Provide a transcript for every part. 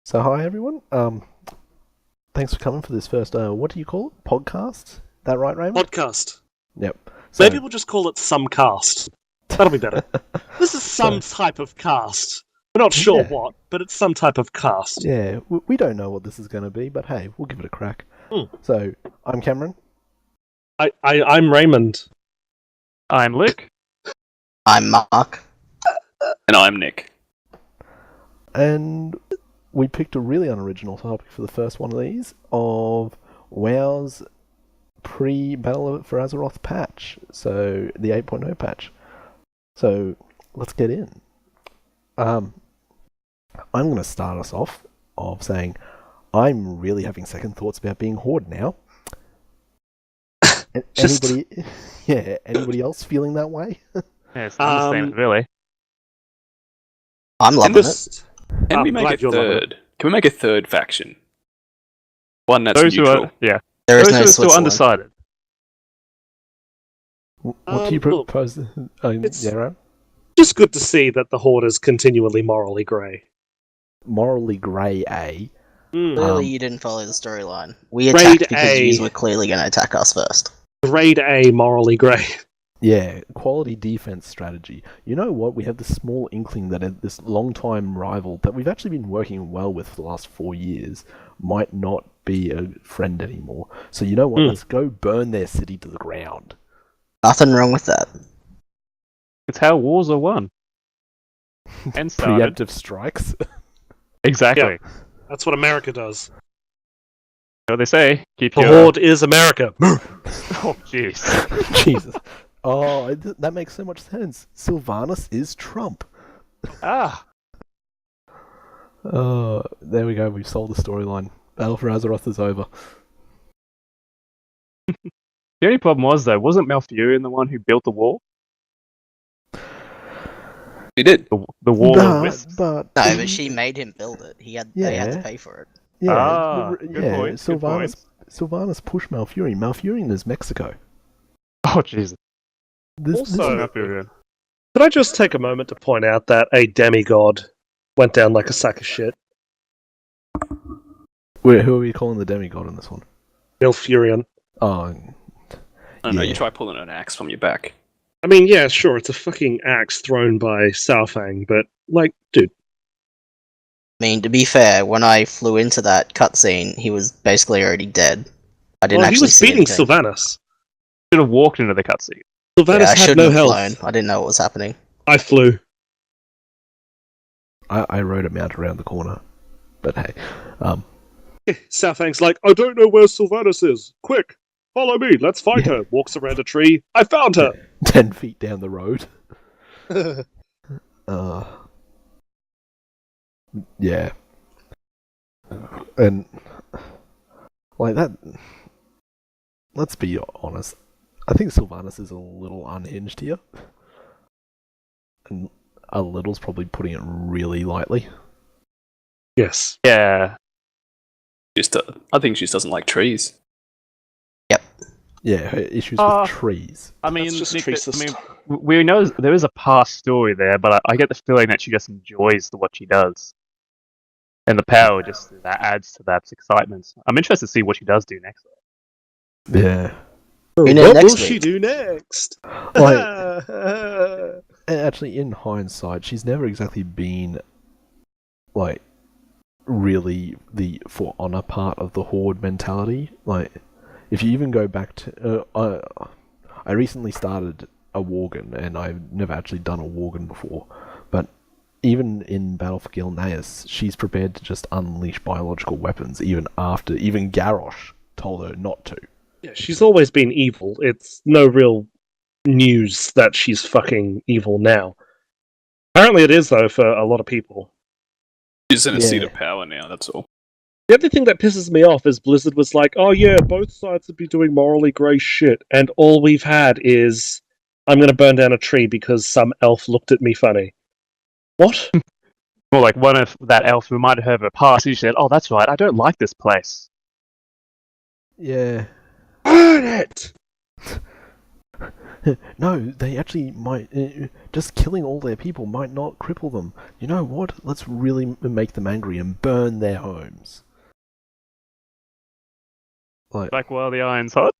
So hi everyone. Thanks for coming for this first. What do you call it? Podcast? That right, Raymond? Podcast. Yep. Maybe we'll just call it SomeCast. That'll be better. This is some So- type of cast. We're not sure Yeah. what, but it's some type of cast. Yeah, we don't know what this is going to be, but hey, we'll give it a crack. So I'm Cameron. I'm Raymond. I'm Luke. I'm Mark. And I'm Nick. And we picked a really unoriginal topic for the first one of these, of WoW's pre-Battle for Azeroth patch, so the 8.0 patch. So let's get in. I'm going to start us off of saying I'm really having second thoughts about being Horde now. Anybody else feeling that way? Yeah, it's understandable, really. I'm loving it. Can I'm we make glad a you're loving third? Can we make a third faction? One that's Those neutral. There Those is who no are still Switzerland. undecided. What do you look, propose? it's- Yeah, right? Just good to see that the Horde is continually morally grey. Morally grey, eh? Clearly, you didn't follow the storyline. We Raid attacked because A. you were clearly going to attack us first. Grade A morally grey. Yeah, quality defense strategy. You know what? We have this small inkling that this long-time rival that we've actually been working well with for the last 4 years might not be a friend anymore. So you know what? Let's go burn their city to the ground. Nothing wrong with that. It's how wars are won. And started. Preemptive strikes. Exactly. That's what America does. What they say. Keep The your... Horde is America. Oh, jeez. Jesus. Oh, that makes so much sense. Sylvanas is Trump. Ah. There we go. We've solved the storyline. Battle for Azeroth is over. The only problem was, though, wasn't Malfurion the one who built the wall? He did. The wall of wisps? No, but she made him build it. They had to Yeah. pay for it. Yeah, Good point. Good point. Sylvanas pushed Malfurion. Malfurion is Mexico. Oh, Jesus. Also- Malfurion. Could I just take a moment to point out that a demigod went down like a sack of shit? Wait, who are we calling the demigod in this one? Malfurion. Oh, I don't know, Yeah. you try pulling an axe from your back. I mean, yeah, sure, it's a fucking axe thrown by Saurfang, but, like, dude. I mean, to be fair, when I flew into that cutscene, he was basically already dead. I didn't Well, he actually was see beating anything. Sylvanas. Should have walked into the cutscene. Sylvanas Yeah, I had shouldn't no have health. flown. I didn't know what was happening. I flew. I rode a mount around the corner. But hey, Saurfang's like, I don't know where Sylvanas is. Quick, follow me, let's find her. Walks around a tree. I found her. 10 feet down the road. Yeah. And, like that, let's be honest. I think Sylvanas is a little unhinged here. And a little's probably putting it really lightly. Yes. Yeah. I think she just doesn't like trees. Yeah, her issues Uh, with trees. I mean, That's just Nick, racist. we know there is a past story there, but I get the feeling that she just enjoys what she does. And the power just that adds to that excitement. I'm interested to see what she does do next. Yeah. You know, What next will she week. do next? Like, actually, in hindsight, she's never exactly been, like, really the for honor part of the Horde mentality. Like, if you even go back to, I recently started a Worgen, and I've never actually done a Worgen before, but even in Battle for Gilneas, she's prepared to just unleash biological weapons, even Garrosh told her not to. Yeah, she's always been evil. It's no real news that she's fucking evil now. Apparently it is, though, for a lot of people. She's in a seat Yeah. of power now, that's all. The other thing that pisses me off is Blizzard was like, oh yeah, both sides would be doing morally grey shit, and all we've had is, I'm gonna burn down a tree because some elf looked at me funny. What? More like one of that elf reminded her of her past. She said, "Oh, that's right. I don't like this place." Yeah. Burn it! No, they actually might. Just killing all their people might not cripple them. You know what? Let's really make them angry and burn their homes. Like while the iron's hot.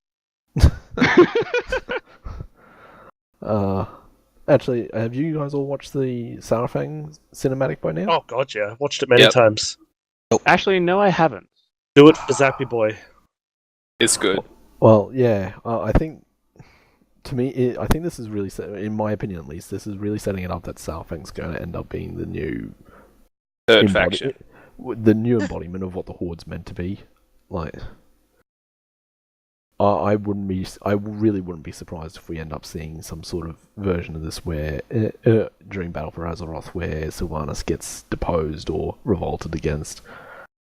Actually, have you guys all watched the Sarafang cinematic by now? Oh god, yeah, watched it many times. Actually, no, I haven't. Do it for Zappy Boy. It's good. Well, yeah, I think. To me, I think this is really, in my opinion at least, this is really setting it up that Sarafang's going to end up being the new Third faction. the new embodiment of what the Horde's meant to be. Like, I really wouldn't be surprised if we end up seeing some sort of version of this where during Battle for Azeroth, where Sylvanas gets deposed or revolted against.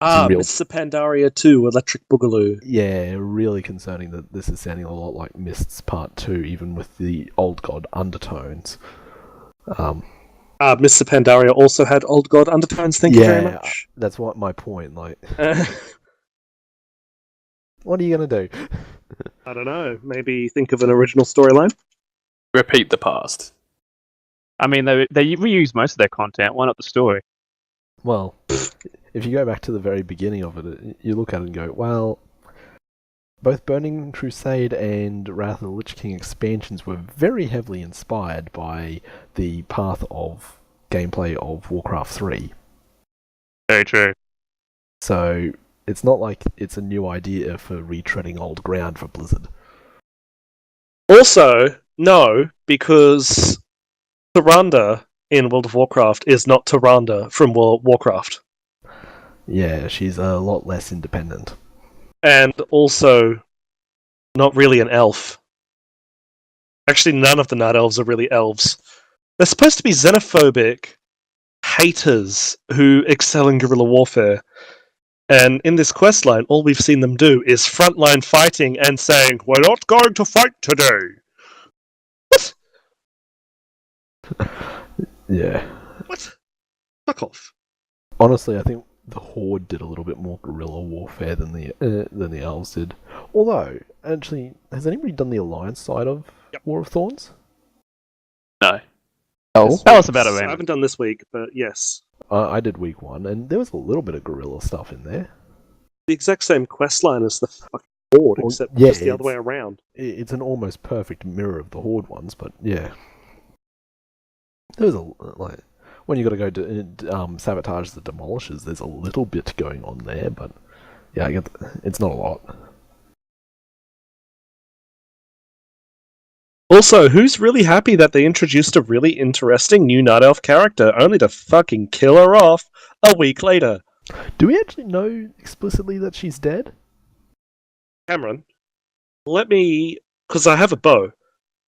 Mr. Pandaria 2, Electric Boogaloo. Yeah, really concerning that this is sounding a lot like Mist's Part 2, even with the Old God undertones. Mr. Pandaria also had Old God undertones, thank you very much. That's what my point, like... What are you going to do? I don't know, maybe think of an original storyline? Repeat the past. I mean, they reuse most of their content. Why not the story? Well, if you go back to the very beginning of it, you look at it and go, well, both Burning Crusade and Wrath of the Lich King expansions were very heavily inspired by the path of gameplay of Warcraft 3. Very true. So, it's not like it's a new idea for retreading old ground for Blizzard. Also, no, because Tyrande in World of Warcraft is not Tyrande from World of Warcraft. Yeah, she's a lot less independent. And also, not really an elf. Actually, none of the Night Elves are really elves. They're supposed to be xenophobic haters who excel in guerrilla warfare. And in this questline, all we've seen them do is frontline fighting and saying, "We're not going to fight today." What? Yeah. What? Fuck off. Honestly, I think the Horde did a little bit more guerrilla warfare than the Elves did. Although, actually, has anybody done the Alliance side of War of Thorns? No. Oh, Tell us about it, I man. haven't done this week, but yes. I did week 1, and there was a little bit of guerrilla stuff in there. The exact same questline as the fucking Horde, Well, except yeah, just the other way it's- around. It's an almost perfect mirror of the Horde ones, but yeah. There's when you got to go to sabotage the demolishers, there's a little bit going on there, but yeah, I get it's not a lot. Also, who's really happy that they introduced a really interesting new Night Elf character, only to fucking kill her off a week later? Do we actually know explicitly that she's dead? Cameron, let me... Because I have a bow.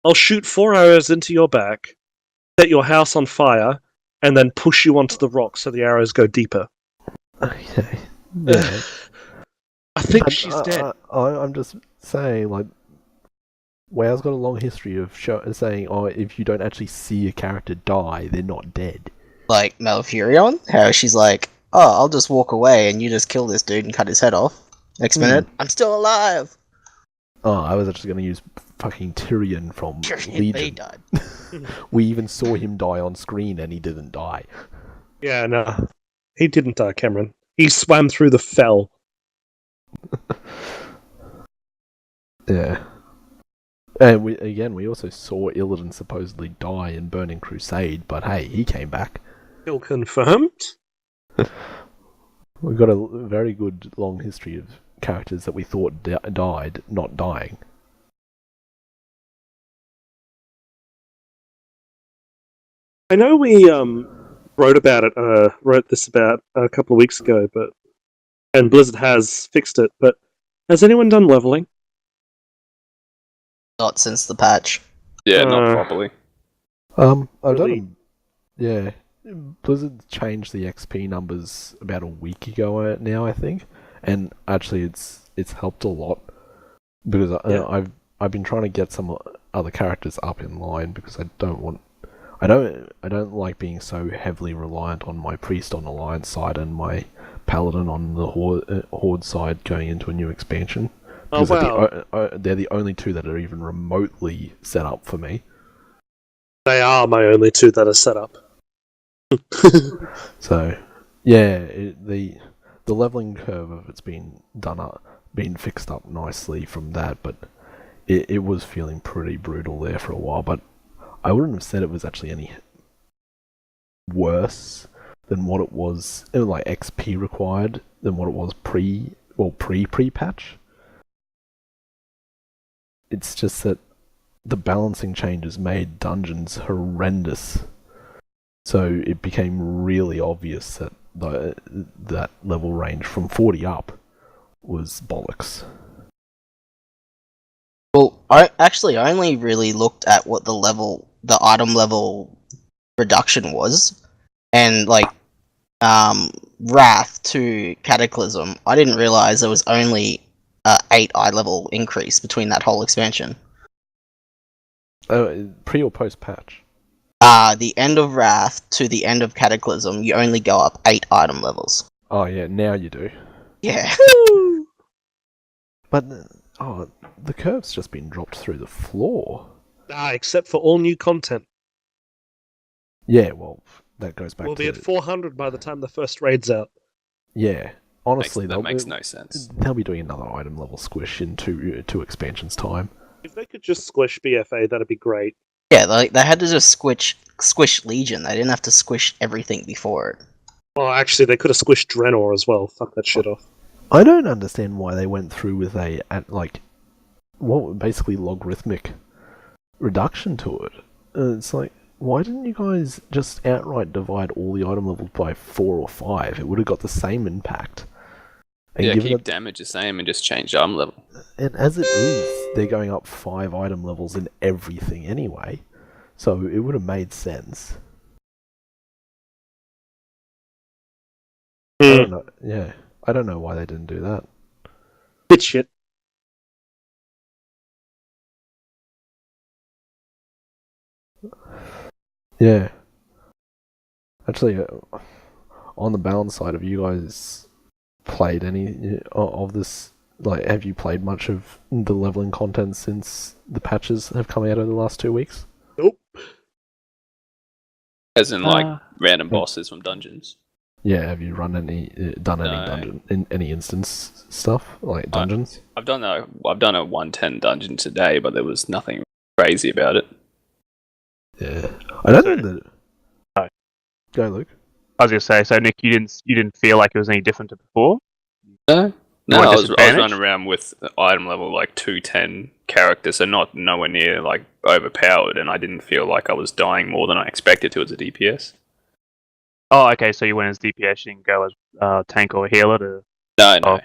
I'll shoot 4 arrows into your back, set your house on fire, and then push you onto the rock so the arrows go deeper. Okay. Yeah. I think she's dead. I'm just saying, like, WoW's got a long history of saying, if you don't actually see a character die, they're not dead. like Malfurion, how she's like, "Oh, I'll just walk away and you just kill this dude and cut his head off." Next minute, I'm still alive. Oh, I was actually going to use fucking Tyrion from He Legion. died. We even saw him die on screen, and he didn't die. Yeah, no. He didn't die, Cameron. He swam through the fell. Yeah. And we also saw Illidan supposedly die in Burning Crusade, but hey, he came back. Still confirmed? We've got a very good long history of characters that we thought died, not dying. I know we wrote this about a couple of weeks ago, and Blizzard has fixed it, but has anyone done leveling? Not since the patch. Yeah, not properly. I've Really? done. Yeah, Blizzard changed the XP numbers about a week ago now, I think, and actually it's helped a lot because I've been trying to get some other characters up in line because I don't like being so heavily reliant on my priest on Alliance side and my paladin on the Horde side going into a new expansion, Oh, Because wow. they're the only two that are even remotely set up for me. They are my only two that are set up. So, yeah, the leveling curve of it's been been fixed up nicely from that, but it was feeling pretty brutal there for a while. But I wouldn't have said it was actually any worse than what it was like XP required than what it was pre-patch. It's just that the balancing changes made dungeons horrendous. So it became really obvious that that level range from 40 up was bollocks. Well, I only really looked at what the item level reduction was, and like Wrath to Cataclysm. I didn't realize there was only 8 eye level increase between that whole expansion. Pre or post patch? The end of Wrath to the end of Cataclysm, you only go up 8 item levels. Oh yeah, now you do. Yeah. But the curve's just been dropped through the floor. Except for all new content. Yeah, well, that goes back We'll to... be at 400 by the time the first raid's out. Yeah, honestly, That makes no sense. They'll be doing another item level squish in two expansions time. If they could just squish BFA, that'd be great. Yeah, they had to just squish Legion. They didn't have to squish everything before it. Well, actually, they could have squished Draenor as well. Fuck that shit off. I don't understand why they went through with basically logarithmic reduction to it. It's like, why didn't you guys just outright divide all the item levels by 4 or 5? It would have got the same impact. And keep damage the same and just change item level. And as it is, they're going up 5 item levels in everything anyway, so it would have made sense. I don't know. Yeah, I don't know why they didn't do that. Bit shit. Yeah. Actually, on the balance side, have you guys played any of this? Like, have you played much of the leveling content since the patches have come out over the last 2 weeks? Nope. As in, random bosses from dungeons. Yeah, have you done any dungeon in any instance stuff like dungeons? I've done a 110 dungeon today, but there was nothing crazy about it. Yeah, I don't think that. No. Go, Luke. I was gonna say, so Nick, you didn't feel like it was any different to before? No, No I was disadvantage? running around with item level like 210 characters, so nowhere near like overpowered, and I didn't feel like I was dying more than I expected to as a DPS. Oh, okay, so you went as DPS, you didn't go as tank or healer to... No. Oh.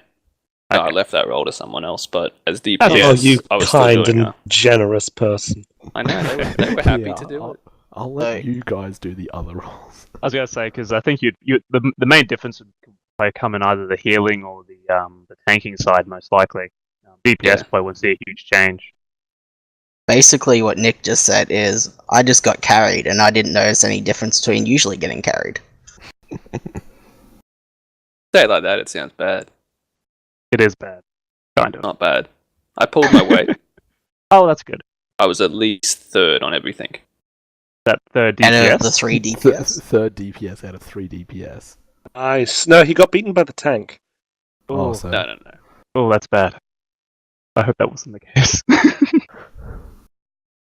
No, I Okay. left that role to someone else, but as DPS, Oh, you I was still kind doing and generous person. I know, they were happy Yeah, to do it. I'll let Hey. you guys do the other roles. I was gonna say, because I think the main difference would probably come in either the healing or the tanking side, most likely. DPS Yeah. probably wouldn't see a huge change. Basically, what Nick just said is, I just got carried, and I didn't notice any difference between usually getting carried. Say it like that, it sounds bad. It is bad. Kind of. Not bad. I pulled my weight. Oh, that's good. I was at least third on everything. That third And DPS. of the 3 DPS. Third DPS out of 3 DPS. Nice. No, he got beaten by the tank. Oh, Oh, so No. oh, that's bad. I hope that wasn't the case.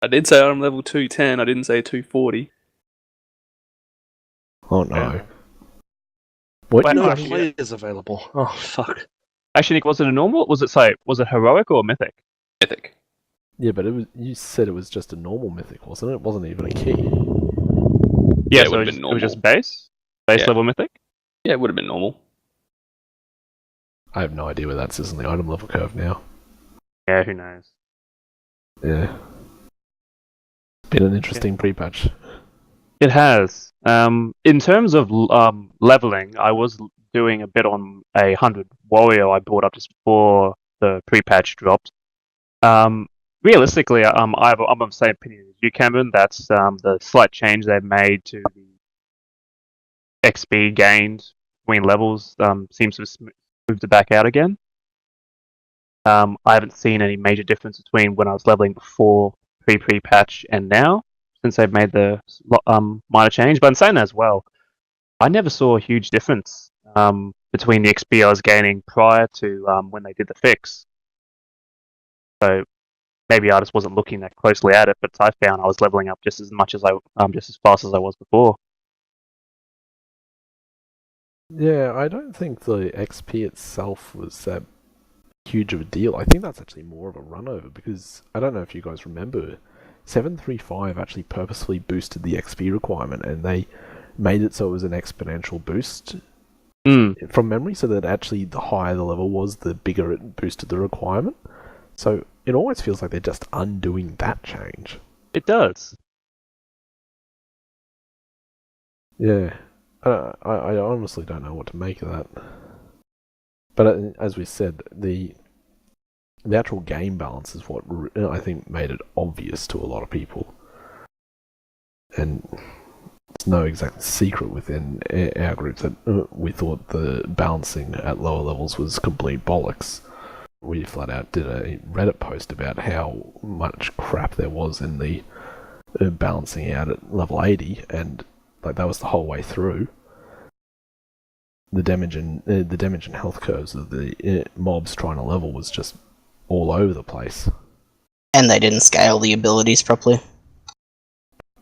I did say I'm level 210, I didn't say 240. oh no. Yeah. What? Wait, No actually, players available. Oh, fuck. Actually, Nick, was it a normal? Was it heroic or mythic? Mythic. Yeah, but you said it was just a normal mythic, wasn't it? It wasn't even a key. Yeah, it so would've it been was just normal. base Yeah. level mythic. Yeah, it would have been normal. I have no idea where that sits on the item level curve now. Yeah, who knows? Yeah. Been an interesting pre-patch. It has. In terms of leveling, I was doing a bit on a 100 warrior I bought up just before the pre-patch dropped. Realistically, I'm of the same opinion as you, Cameron. That's the slight change they've made to the XP gained between levels seems to have smoothed it back out again. I haven't seen any major difference between when I was leveling before pre-patch and now, since they've made the minor change. But in saying that as well, I never saw a huge difference between the XP I was gaining prior to when they did the fix. So maybe I just wasn't looking that closely at it, but I found I was leveling up just as much as just as fast as I was before. Yeah, I don't think the XP itself was that huge of a deal. I think that's actually more of a run over because I don't know if you guys remember, 735 actually purposefully boosted the XP requirement and they made it so it was an exponential boost from memory, so that actually the higher the level was, the bigger it boosted the requirement. So it always feels like they're just undoing that change. It does. Yeah. I honestly don't know what to make of that. But as we said, the actual game balance is what I think made it obvious to a lot of people. And it's no exact secret within our group that we thought the balancing at lower levels was complete bollocks. We flat out did a Reddit post about how much crap there was in the balancing out at level 80, and like that was the whole way through. The damage and health curves of the mobs trying to level was just all over the place. And they didn't scale the abilities properly.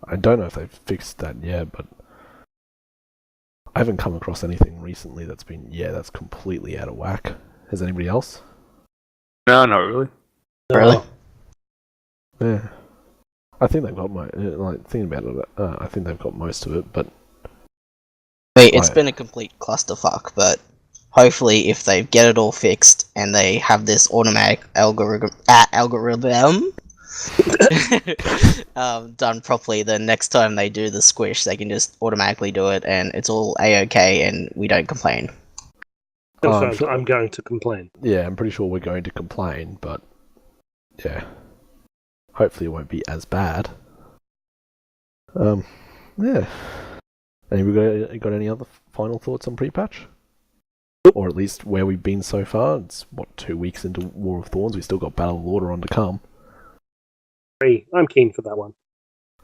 I don't know if they've fixed that yet, but I haven't come across anything recently that's been that's completely out of whack. Has anybody else? No, not really. Really? Yeah, I think they've got thinking about it. I think they've got most of it, but It's been a complete clusterfuck. But hopefully, if they get it all fixed and they have this automatic algorithm done properly, then next time they do the squish, they can just automatically do it, and it's all a-okay, and we don't complain. Confirmed, I'm going to complain. Yeah, I'm pretty sure we're going to complain, but yeah, hopefully it won't be as bad. Yeah. And we got any other final thoughts on pre-patch? Or at least where we've been so far? It's 2 weeks into War of Thorns. We still got Battle of Order on to come. I'm keen for that one.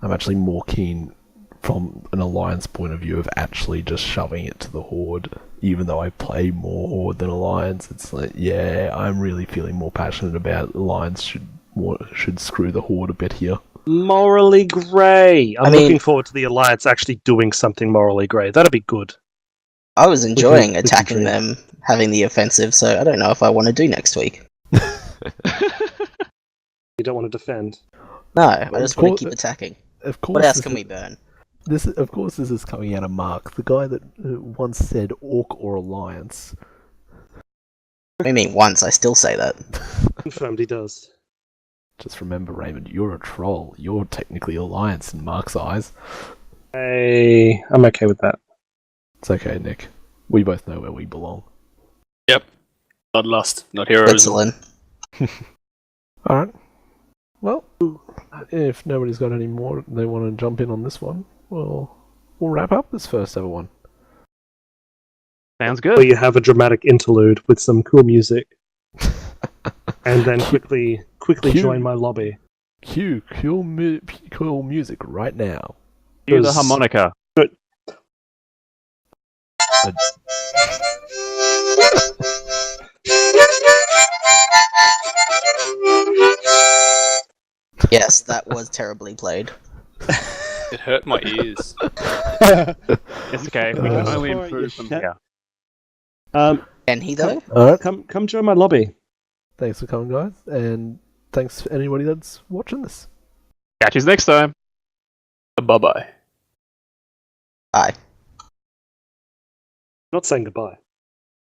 I'm actually more keen from an Alliance point of view of actually just shoving it to the Horde. Even though I play more Horde than Alliance, it's like, yeah, I'm really feeling more passionate about Alliance should screw the Horde a bit here. Morally grey. I'm looking forward to the Alliance actually doing something morally grey. That'd be good. I was enjoying attacking them, having the offensive, so I don't know if I want to do next week. You don't want to defend? No, I just want to keep attacking. Of course, what else can we burn? This is coming out of Mark, the guy that once said Orc or Alliance. I mean, once, I still say that. Confirmed he does. Just remember, Raymond, you're a troll. You're technically Alliance in Mark's eyes. Hey, I'm okay with that. It's okay, Nick. We both know where we belong. Yep. Bloodlust, not heroes. Excellent. Alright. Well, if nobody's got any more they want to jump in on this one, we'll wrap up this first ever one. Sounds good. Where you have a dramatic interlude with some cool music. And then quickly join my lobby. Cue cool music right now. Cue the harmonica. Yes, that was terribly played. It hurt my ears. It's okay. We can only improve from here. Can he though? Alright. Come join my lobby. Thanks for coming, guys, and thanks for anybody that's watching this. Catch you next time. Bye-bye. Bye. Not saying goodbye.